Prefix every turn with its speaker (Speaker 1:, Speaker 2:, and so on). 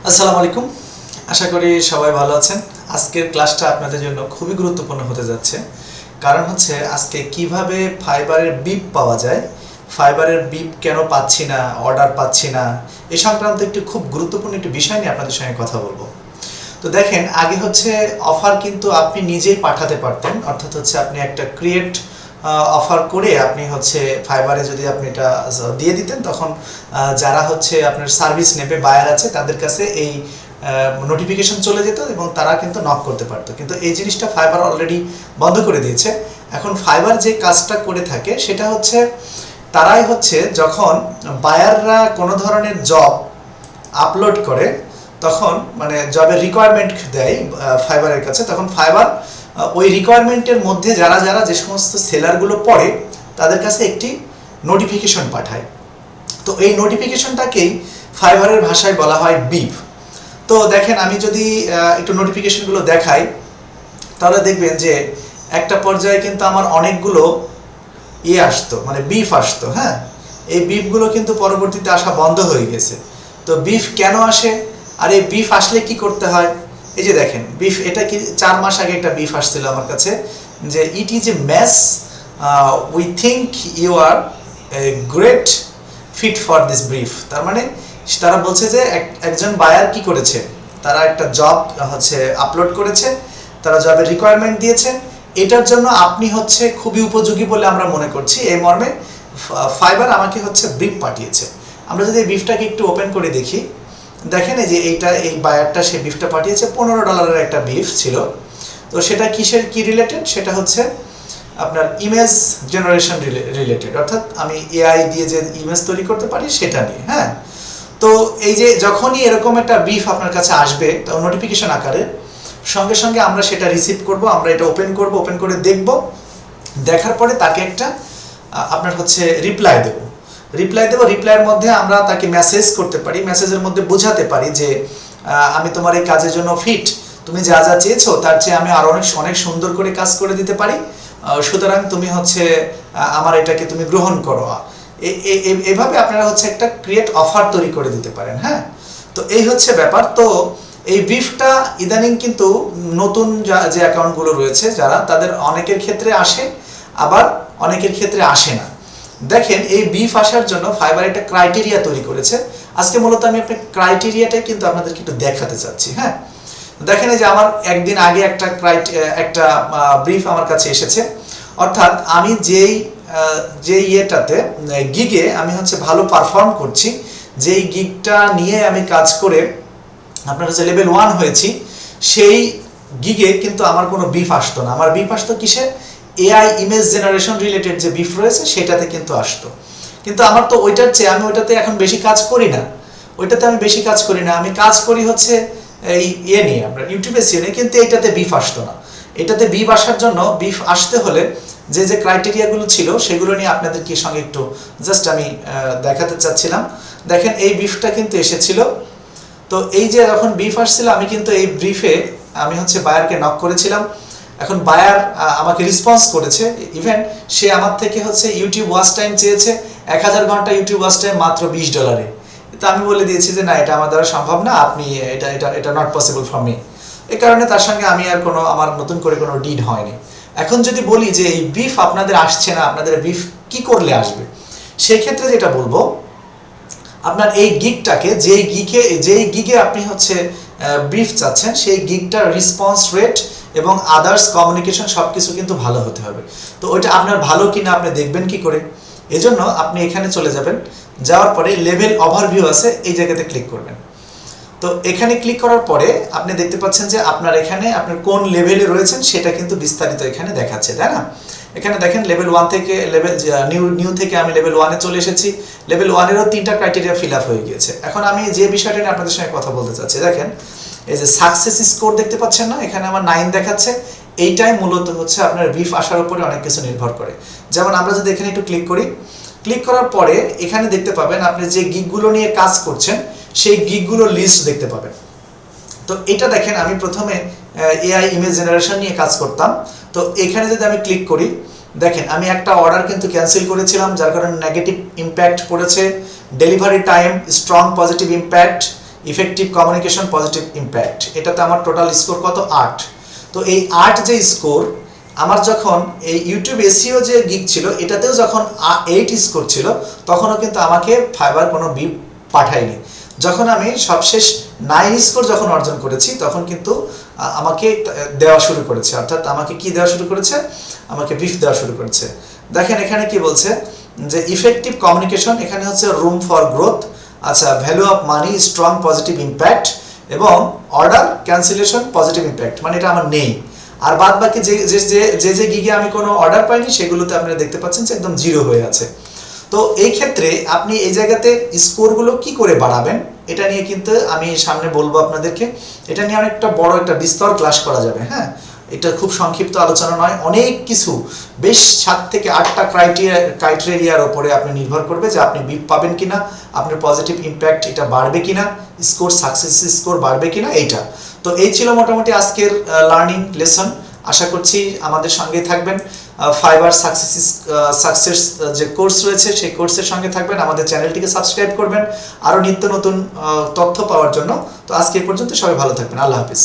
Speaker 1: আসসালামু আলাইকুম। আশা করি সবাই ভালো আছেন। আজকের ক্লাসটা আপনাদের জন্য খুবই গুরুত্বপূর্ণ হতে যাচ্ছে। কারণ হচ্ছে আজকে কিভাবে ফাইবারের বিপ পাওয়া যায়, ফাইবারের বিপ কেন পাচ্ছি না, অর্ডার পাচ্ছি না, এই সংক্রান্ত একটি খুব গুরুত্বপূর্ণ একটি বিষয় নিয়ে আপনাদের সঙ্গে কথা বলবো। তো দেখেন, আগে হচ্ছে অফার কিন্তু আপনি নিজেই পাঠাতে পারতেন, অর্থাৎ হচ্ছে আপনি একটা ক্রিয়েট অফার করে আপনি হচ্ছে ফাইবারে যদি আপনি এটা দিয়ে দিতেন, তখন যারা হচ্ছে আপনার সার্ভিস নেবে, বায়ার আছে, তাদের কাছে এই নোটিফিকেশন চলে যেত এবং তারা কিন্তু নক করতে পারতো। কিন্তু এই জিনিসটা ফাইবার অলরেডি বন্ধ করে দিয়েছে। এখন ফাইবার যে কাজটা করে থাকে সেটা হচ্ছে তারাই হচ্ছে যখন বায়াররা কোনো ধরনের জব আপলোড করে, তখন মানে জবের রিকোয়ারমেন্ট দেয় ফাইবারের কাছে, তখন ফাইবার ওই রিকোয়ারমেন্টের মধ্যে যারা যারা যে সমস্ত সেলারগুলো পড়ে তাদের কাছে একটি নোটিফিকেশন পাঠায়। তো এই নোটিফিকেশনটাকেই ফাইবারের ভাষায় বলা হয় বিপ। তো দেখেন, আমি যদি একটু নোটিফিকেশনগুলো দেখাই তাহলে দেখবেন যে একটা পর্যায়ে কিন্তু আমার অনেকগুলো আসতো, মানে বিফ আসতো। হ্যাঁ, এই বিফগুলো কিন্তু পরবর্তীতে আসা বন্ধ হয়ে গেছে। তো বিফ কেন আসে, আর এই বিফ আসলে কি করতে হয়? এই যে দেখেন, বিফ, এটা কি 4 মাস আগে একটা বিফ আসছিল আমার কাছে, যে it is a mess, we think you are a great fit for this brief. তার মানে তারা বলছে যে একজন বায়ার কি করেছে, তারা একটা জব হচ্ছে আপলোড করেছে, তারা জবের রিকোয়ারমেন্ট দিয়েছে, এটার জন্য আপনি হচ্ছে খুবই উপযোগী বলে আমরা মনে করছি, এই মর্মে ফাইবার আমাকে হচ্ছে ব্রিফ পাঠিয়েছে। আমরা যদি এই ব্রিফটাকে একটু ওপেন করে দেখি, দেখেন এই যে এই বায়ারটা সে বিফটা পাঠিয়েছে, $15 একটা বিফ ছিল। তো সেটা কিসের কি রিলেটেড? সেটা হচ্ছে আপনার ইমেজ জেনারেশন রিলেটেড, অর্থাৎ আমি এআই দিয়ে যে ইমেজ তৈরি করতে পারি সেটা নিয়ে। হ্যাঁ, তো এই যে যখনই এরকম একটা বিফ আপনার কাছে আসবে নোটিফিকেশন আকারে, সঙ্গে সঙ্গে আমরা সেটা রিসিভ করব, আমরা এটা ওপেন করব, ওপেন করে দেখব, দেখার পরে তাকে একটা আপনার হচ্ছে রিপ্লাই দেব। রিপ্লাইয়ের মধ্যে আমরা তাকে মেসেজ করতে পারি, মেসেজের মধ্যে বোঝাতে পারি যে আমি তোমার এই কাজের জন্য ফিট, তুমি যা যা চেয়েছো তার চেয়ে আমি আরো অনেক সুন্দর করে কাজ করে দিতে পারি, সুতরাং তুমি হচ্ছে আমার এটাকে তুমি গ্রহণ করো। এইভাবে আপনারা হচ্ছে একটা ক্রিয়েট অফার তৈরি করে দিতে পারেন। হ্যাঁ, তো এই হচ্ছে ব্যাপার। তো এই বিফটা ইদানিং কিন্তু নতুন যে অ্যাকাউন্টগুলো রয়েছে যারা, তাদের অনেকের ক্ষেত্রে আসে, আবার অনেকের ক্ষেত্রে আসে না। দেখেন, এই বিফ আসার জন্য ফাইবার একটা ক্রাইটেরিয়া তৈরি করেছে। আজকে মূলত আমি আপনার ক্রাইটেরিয়াটাই কিন্তু আপনাদেরকে একটু দেখাতে চাচ্ছি। হ্যাঁ, দেখেন এই যে আমার একদিন আগে একটা ব্রিফ আমার কাছে এসেছে, অর্থাৎ আমি যেই ইয়েটাতে গিগে আমি হচ্ছে ভালো পারফর্ম করছি, যেই গিগটা নিয়ে আমি কাজ করে আপনার হচ্ছে লেভেল 1 হয়েছি, সেই গিগে কিন্তু আমার কোনো বিফ আসতো না। আমার বিফ আসতো কিসে? এআই ইমেজ জেনারেশন রিলেটেড যে বিফ রয়েছে সেটাতে কিন্তু আসতো। কিন্তু আমার তো ওইটার চেয়ে আমি ওইটাতে এখন বেশি কাজ করি না, আমি কাজ করি হচ্ছে এই নিয়ে আপনার ইউটিউবে নিয়ে, কিন্তু এইটাতে বিফ আসতো না। এটাতে বিফ আসার জন্য, বিফ আসতে হলে যে ক্রাইটেরিয়াগুলো ছিল সেগুলো নিয়ে আপনাদেরকে সঙ্গে একটু জাস্ট আমি দেখাতে চাচ্ছিলাম। দেখেন, এই বিফটা কিন্তু এসেছিল। তো এই যে যখন বিফ আসছিল, আমি কিন্তু এই ব্রিফে আমি হচ্ছে বায়ারকে নক করেছিলাম। এখন বায়ার আমাকে রেসপন্স করেছে, ইভেন সে আমার থেকে হচ্ছে ইউটিউব ওয়াচ টাইম চেয়েছে 1000 ঘন্টা ইউটিউব ওয়াচ টাইম মাত্র $20। তো আমি বলে দিয়েছি যে না, এটা আমার দ্বারা সম্ভব না, আপনি এটা নট পসিবল ফর মি। এই কারণে তার সঙ্গে আমি আর আমার নতুন করে কোনো ডিল হয়নি। এখন যদি বলি যে এই বিফ আপনাদের আসছে না, আপনাদের বিফ কি করলে আসবে, সেই ক্ষেত্রে যেটা বলবো, আপনার এই গিগটাকে যেই গিগে আপনি হচ্ছে ব্রিফ চাচ্ছেন, সেই গিগটার রেসপন্স রেট এবং আদার্স কমিউনিকেশন সবকিছু কিন্তু ভালো হতে হবে। তো ওইটা আপনার ভালো কিনা আপনি দেখবেন কি করে? এজন্য আপনি এখানে চলে যাবেন, যাওয়ার পরে লেভেল ওভারভিউ আছে, এই জায়গাতে ক্লিক করবেন। তো এখানে ক্লিক করার পরে আপনি দেখতে পাচ্ছেন যে আপনার এখানে আপনার কোন লেভেলে রয়েছেন সেটা কিন্তু বিস্তারিত এখানে দেখাচ্ছে, তাই না? এখানে দেখেন লেভেল 1 থেকে নিউ থেকে আমি লেভেল 1-এ চলে এসেছি। লেভেল 1-এরও 3টা ক্রাইটেরিয়া ফিল আপ হয়ে গিয়েছে। এখন আমি যে বিষয়টা নিয়ে আপনাদের সঙ্গে কথা বলতে চাচ্ছি, দেখেন এই যে সাকসেস স্কোর দেখতে পাচ্ছেন না, এখানে আমার 9 দেখাচ্ছে। এইটাই মূলত হচ্ছে আপনার বিফ আসার উপরে অনেক কিছু নির্ভর করে। যেমন আমরা যদি এখানে একটু ক্লিক করি, ক্লিক করার পরে এখানে দেখতে পাবেন আপনি যে গিগগুলো নিয়ে কাজ করছেন সেই গিগগুলোর লিস্ট দেখতে পাবেন। তো এটা দেখেন, আমি প্রথমে এআই ইমেজ জেনারেশন নিয়ে কাজ করতাম। তো এখানে যদি আমি ক্লিক করি, দেখেন আমি একটা অর্ডার কিন্তু ক্যান্সেল করেছিলাম, যার কারণে নেগেটিভ ইম্প্যাক্ট পড়েছে। Delivery time strong positive impact, effective communication, positive impact, এটাতে আমার টোটাল স্কোর কত 8। তো এই 8 যে স্কোর আমার যখন এই ইউটিউব এসইও যে গিগ ছিল এটাতেও যখন 8 স্কোর ছিল তখনও কিন্তু আমাকে ফাইবার কোনো বিপ পাঠায়নি। যখন আমি সবশেষ 9 স্কোর যখন অর্জন করেছি তখন কিন্তু আমাকে দেওয়া শুরু করেছে, অর্থাৎ আমাকে কি দেওয়া শুরু করেছে, আমাকে বিফ দেওয়া শুরু করেছে। দেখেন এখানে কি বলছে যে ইফেক্টিভ কমিউনিকেশন, এখানে হচ্ছে রুম ফর গ্রোথ, আচ্ছা value of money, strong positive impact এবং অর্ডার ক্যান্সেলেশন পজিটিভ ইম্প্যাক্ট, মানে এটা আমার নেই। আর বাদ বাকি যে যে যে যে গিগে আমি কোনো অর্ডার পাইনি সেগুলোতে আপনারা দেখতে পাচ্ছেন যে একদম জিরো হয়ে আছে। তো এই ক্ষেত্রে আপনি এই জায়গাতে স্কোরগুলো কি করে বাড়াবেন এটা নিয়ে কিন্তু আমি সামনে বলবো আপনাদেরকে। এটা নিয়ে অনেকটা বড় একটা বিস্তর ক্লাস করা যাবে। হ্যাঁ, এটা খুব সংক্ষিপ্ত আলোচনা নয়, অনেক কিছু, বেশ 7 থেকে 8টা ক্রাইটেরিয়ার উপরে আপনি নির্ভর করবে যে আপনি বিপ পাবেন কিনা, আপনার পজিটিভ ইম্প্যাক্ট এটা বাড়বে কিনা, স্কোর সাকসেস স্কোর বাড়বে কিনা এইটা। তো এই ছিল মোটামুটি আজকের লার্নিং লেসন। আশা করছি আমাদের সঙ্গেই থাকবেন। ফাইবার সাকসেস যে কোর্স রয়েছে সেই কোর্সের সঙ্গে থাকবেন, আমাদের চ্যানেলটিকে সাবস্ক্রাইব করবেন আরও নিত্য নতুন তথ্য পাওয়ার জন্য। তো আজকে এই পর্যন্ত, সবাই ভালো থাকবেন, আল্লাহ হাফিজ।